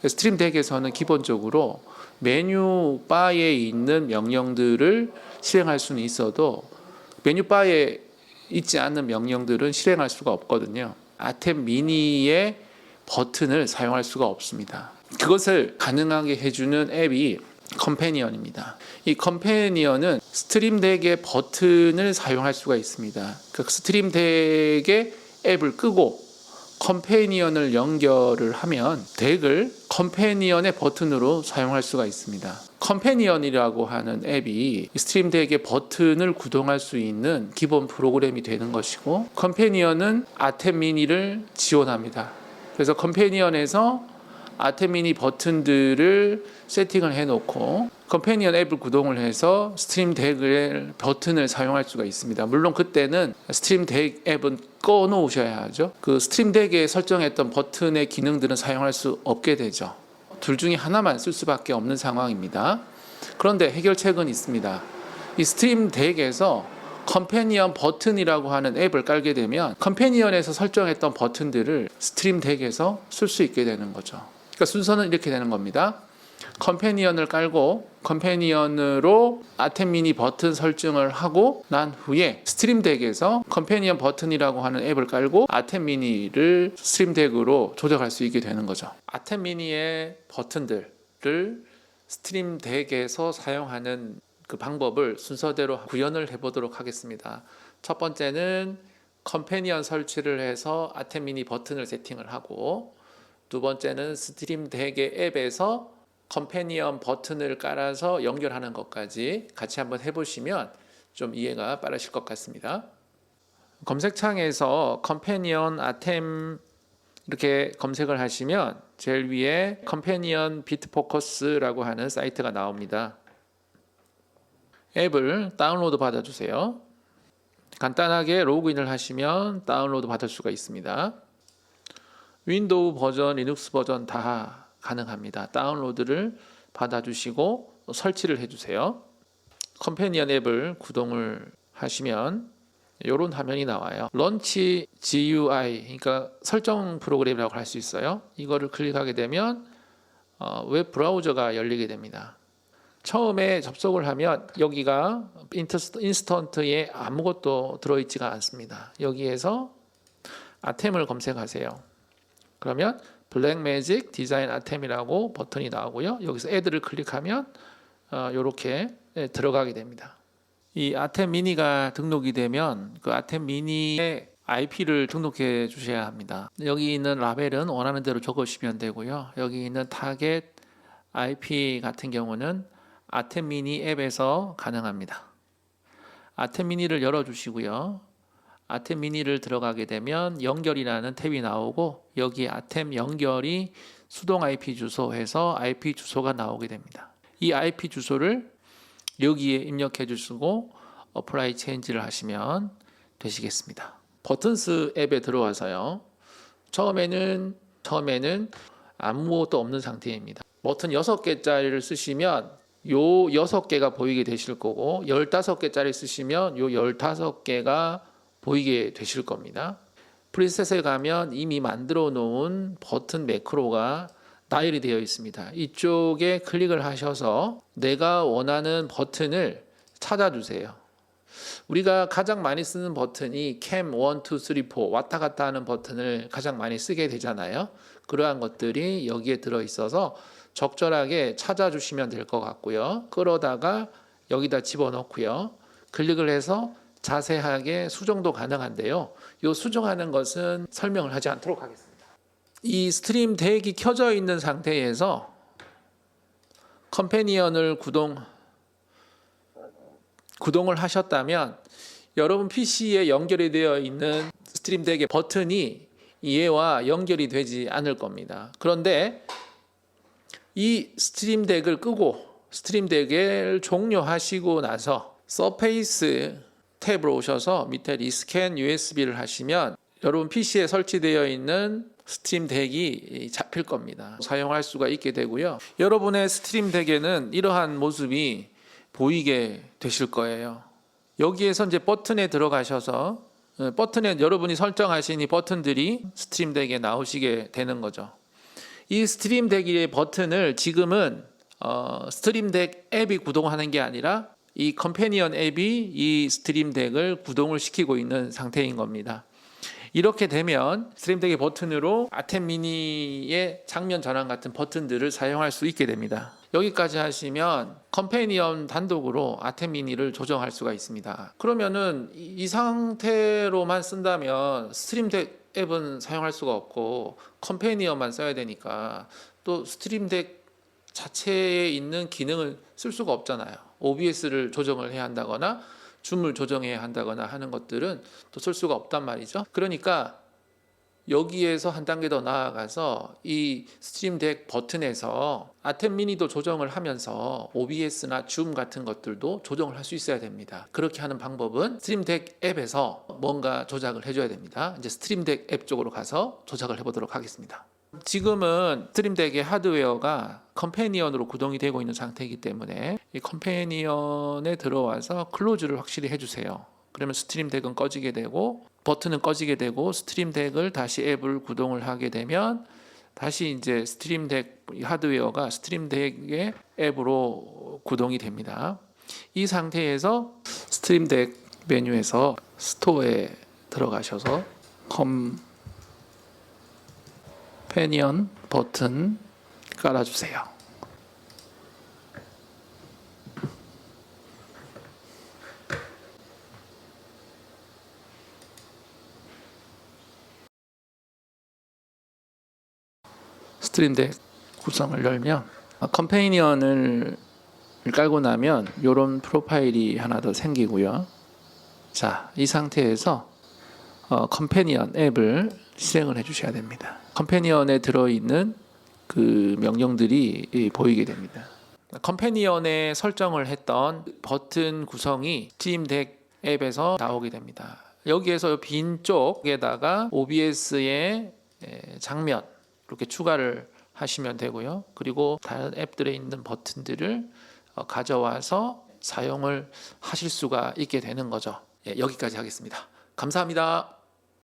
스트림 덱에서는 기본적으로 메뉴 바에 있는 명령들을 실행할 수는 있어도 메뉴 바에 있지 않는 명령들은 실행할 수가 없거든요. 아템 미니의 버튼을 사용할 수가 없습니다. 그것을 가능하게 해주는 앱이 컴패니언입니다. 이 컴패니언은 스트림 덱의 버튼을 사용할 수가 있습니다. 그 스트림 덱의 앱을 끄고 컴패니언을 연결을 하면 덱을 컴패니언의 버튼으로 사용할 수가 있습니다. 컴패니언이라고 하는 앱이 스트림 덱의 버튼을 구동할 수 있는 기본 프로그램이 되는 것이고, 컴패니언은 아템 미니를 지원합니다. 그래서 컴패니언에서 아템 미니 버튼들을 세팅을 해놓고 컴패니언 앱을 구동을 해서 스트림 덱의 버튼을 사용할 수가 있습니다. 물론 그때는 스트림 덱 앱은 꺼 놓으셔야 하죠. 그 스트림 덱에 설정했던 버튼의 기능들은 사용할 수 없게 되죠. 둘 중에 하나만 쓸 수밖에 없는 상황입니다. 그런데 해결책은 있습니다. 이 스트림 덱에서 컴패니언 버튼이라고 하는 앱을 깔게 되면 컴패니언에서 설정했던 버튼들을 스트림 덱에서 쓸 수 있게 되는 거죠. 그러니까 순서는 이렇게 되는 겁니다. 컴패니언을 깔고 컴패니언으로 아템 미니 버튼 설정을 하고 난 후에 스트림 덱에서 컴패니언 버튼이라고 하는 앱을 깔고 아템 미니를 스트림 덱으로 조작할 수 있게 되는 거죠. 아템 미니의 버튼들을 스트림 덱에서 사용하는 그 방법을 순서대로 구현을 해보도록 하겠습니다. 첫 번째는 컴패니언 설치를 해서 아템 미니 버튼을 세팅을 하고, 두 번째는 스트림 덱의 앱에서 컴패니언 버튼을 깔아서 연결하는 것까지 같이 한번 해보시면 좀 이해가 빠르실 것 같습니다. 검색창에서 컴패니언 아템 이렇게 검색을 하시면 제일 위에 컴패니언 비트포커스라고 하는 사이트가 나옵니다. 앱을 다운로드 받아주세요. 간단하게 로그인을 하시면 다운로드 받을 수가 있습니다. 윈도우 버전, 리눅스 버전 다 가능합니다. 다운로드를 받아주시고 설치를 해주세요. 컴패니언 앱을 구동을 하시면 이런 화면이 나와요. 런치 GUI, 그러니까 설정 프로그램이라고 할 수 있어요. 이거를 클릭하게 되면 웹 브라우저가 열리게 됩니다. 처음에 접속을 하면 여기가 인스턴트에 아무것도 들어있지가 않습니다. 여기에서 아템을 검색하세요. 그러면 블랙매직 디자인 아템이라고 버튼이 나오고요. 여기서 애드를 클릭하면 이렇게 들어가게 됩니다. 이 아템 미니가 등록이 되면 그 아템 미니의 IP를 등록해 주셔야 합니다. 여기 있는 라벨은 원하는 대로 적으시면 되고요. 여기 있는 타겟 IP 같은 경우는 아템 미니 앱에서 가능합니다. 아템 미니를 열어주시고요. 아템 미니를 들어가게 되면 연결이라는 탭이 나오고, 여기 아템 연결이 수동 IP 주소 해서 IP 주소가 나오게 됩니다. 이 IP 주소를 여기에 입력해 주시고 어플라이 체인지를 하시면 되시겠습니다. 버튼스 앱에 들어와서요. 처음에는 아무것도 없는 상태입니다. 버튼 6개짜리를 쓰시면 요 6개가 보이게 되실 거고, 15개짜리 쓰시면 요 15개가 보이게 되실 겁니다. 프리셋에 가면 이미 만들어 놓은 버튼 매크로가 나열이 되어 있습니다. 이쪽에 클릭을 하셔서 내가 원하는 버튼을 찾아주세요. 우리가 가장 많이 쓰는 버튼이 캠 1, 2, 3, 4 왔다 갔다 하는 버튼을 가장 많이 쓰게 되잖아요. 그러한 것들이 여기에 들어있어서 적절하게 찾아주시면 될 것 같고요. 끌어다가 여기다 집어넣고요. 클릭을 해서 자세하게 수정도 가능한데요. 이 수정하는 것은 설명을 하지 않도록 하겠습니다. 이 스트림 덱이 켜져 있는 상태에서 컴패니언을 구동을 하셨다면 여러분 PC에 연결이 되어 있는 스트림 덱의 버튼이 얘와 연결이 되지 않을 겁니다. 그런데 이 스트림 덱을 끄고 스트림 덱을 종료하시고 나서 서페이스 탭으로 오셔서 밑에 리스캔 USB를 하시면 여러분 PC에 설치되어 있는 스트림 덱이 잡힐 겁니다. 사용할 수가 있게 되고요. 여러분의 스트림 덱에는 이러한 모습이 보이게 되실 거예요. 여기에서 이제 버튼에 들어가셔서 버튼에 여러분이 설정하신 이 버튼들이 스트림 덱에 나오시게 되는 거죠. 이 스트림덱의 버튼을 지금은 스트림덱 앱이 구동하는 게 아니라 이 컴패니언 앱이 이 스트림덱을 구동을 시키고 있는 상태인 겁니다. 이렇게 되면 스트림덱의 버튼으로 아템 미니의 장면 전환 같은 버튼들을 사용할 수 있게 됩니다. 여기까지 하시면 컴패니언 단독으로 아템 미니를 조정할 수가 있습니다. 그러면은 이 상태로만 쓴다면 스트림덱 앱은 사용할 수가 없고 컴패니언만 써야 되니까 또 스트림덱 자체에 있는 기능을 쓸 수가 없잖아요. OBS를 조정을 해야 한다거나 줌을 조정해야 한다거나 하는 것들은 또 쓸 수가 없단 말이죠. 그러니까 여기에서 한 단계 더 나아가서 이 스트림덱 버튼에서 아템 미니도 조정을 하면서 OBS나 줌 같은 것들도 조정을 할 수 있어야 됩니다. 그렇게 하는 방법은 스트림덱 앱에서 뭔가 조작을 해줘야 됩니다. 이제 스트림덱 앱 쪽으로 가서 조작을 해보도록 하겠습니다. 지금은 스트림덱의 하드웨어가 컴패니언으로 구동이 되고 있는 상태이기 때문에 이 컴패니언에 들어와서 클로즈를 확실히 해주세요. 그러면 스트림덱은 꺼지게 되고 버튼은 꺼지게 되고 스트림덱을 다시 앱을 구동을 하게 되면 다시 이제 스트림덱 하드웨어가 스트림덱의 앱으로 구동이 됩니다. 이 상태에서 스트림덱 메뉴에서 스토어에 들어가셔서 컴패니언 버튼 깔아주세요. 스트림덱 구성을 열면 컴패니언을 깔고 나면 이런 프로파일이 하나 더 생기고요. 자, 이 상태에서 컴패니언 앱을 실행을 해주셔야 됩니다. 컴패니언에 들어있는 그 명령들이 보이게 됩니다. 컴패니언에 설정을 했던 버튼 구성이 스트림덱 앱에서 나오게 됩니다. 여기에서 빈 쪽에다가 OBS의 장면 이렇게 추가를 하시면 되고요. 그리고 다른 앱들에 있는 버튼들을 가져와서 사용을 하실 수가 있게 되는 거죠. 여기까지 하겠습니다. 감사합니다.